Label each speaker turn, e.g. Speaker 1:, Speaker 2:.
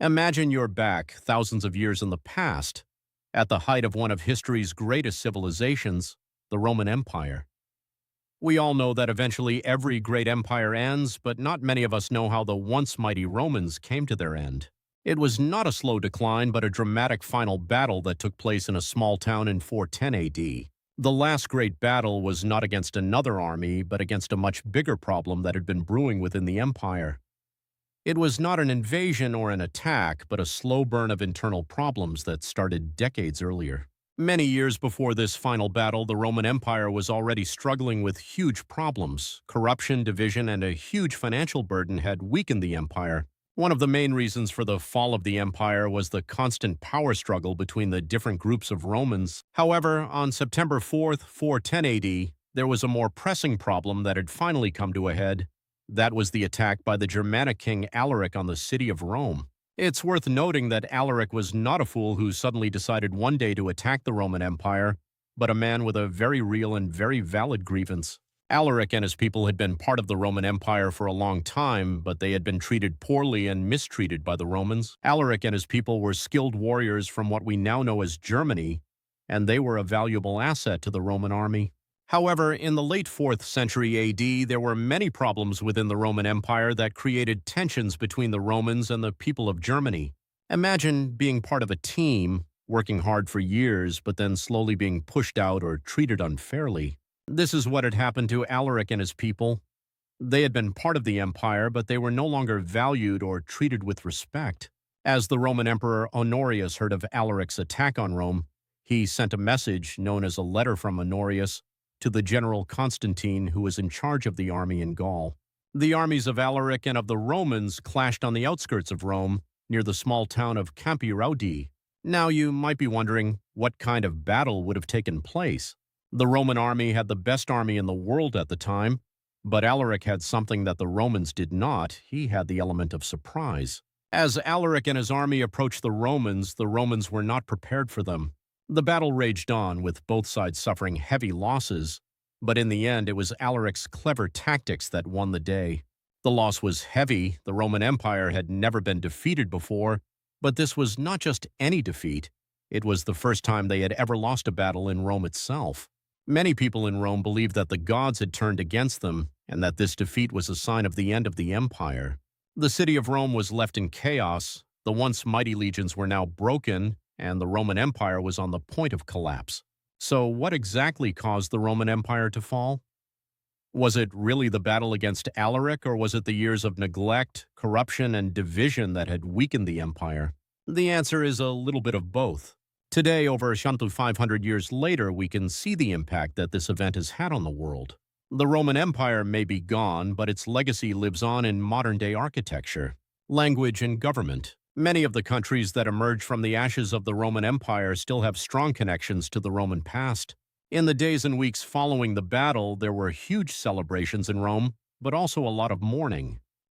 Speaker 1: Imagine you're back thousands of years in the past, at the height of one of history's greatest civilizations, the Roman Empire. We all know that eventually every great empire ends, but not many of us know how the once mighty Romans came to their end. It was not a slow decline, but a dramatic final battle that took place in a small town in 410 AD. The last great battle was not against another army, but against a much bigger problem that had been brewing within the empire. It was not an invasion or an attack, but a slow burn of internal problems that started decades earlier. Many years before this final battle, the Roman Empire was already struggling with huge problems. Corruption, division, and a huge financial burden had weakened the empire. One of the main reasons for the fall of the empire was the constant power struggle between the different groups of Romans. However, on September 4th, 410 AD, there was a more pressing problem that had finally come to a head. That was the attack by the Germanic king Alaric on the city of Rome. It's worth noting that Alaric was not a fool who suddenly decided one day to attack the Roman Empire, but a man with a very real and very valid grievance. Alaric and his people had been part of the Roman Empire for a long time, but they had been treated poorly and mistreated by the Romans. Alaric and his people were skilled warriors from what we now know as Germany, and they were a valuable asset to the Roman army. However, in the late 4th century AD, there were many problems within the Roman Empire that created tensions between the Romans and the people of Germany. Imagine being part of a team, working hard for years, but then slowly being pushed out or treated unfairly. This is what had happened to Alaric and his people. They had been part of the empire, but they were no longer valued or treated with respect. As the Roman Emperor Honorius heard of Alaric's attack on Rome, he sent a message known as a letter from Honorius to the general Constantine, who was in charge of the army in Gaul. The armies of Alaric and of the Romans clashed on the outskirts of Rome, near the small town of Campiraudi. Now you might be wondering, what kind of battle would have taken place? The Roman army had the best army in the world at the time, but Alaric had something that the Romans did not. He had the element of surprise. As Alaric and his army approached the Romans were not prepared for them. The battle raged on, with both sides suffering heavy losses, but in the end it was Alaric's clever tactics that won the day. The loss was heavy. The Roman Empire had never been defeated before, but this was not just any defeat. It was the first time they had ever lost a battle in Rome itself. Many people in Rome believed that the gods had turned against them, and that this defeat was a sign of the end of the empire. The city of Rome was left in chaos. The once mighty legions were now broken, and the Roman Empire was on the point of collapse. So what exactly caused the Roman Empire to fall? Was it really the battle against Alaric, or was it the years of neglect, corruption, and division that had weakened the empire? The answer is a little bit of both. Today, over 500 years later, we can see the impact that this event has had on the world. The Roman Empire may be gone, but its legacy lives on in modern-day architecture, language, and government. Many of the countries that emerged from the ashes of the Roman Empire still have strong connections to the Roman past. In the days and weeks following the battle, there were huge celebrations in Rome, but also a lot of mourning.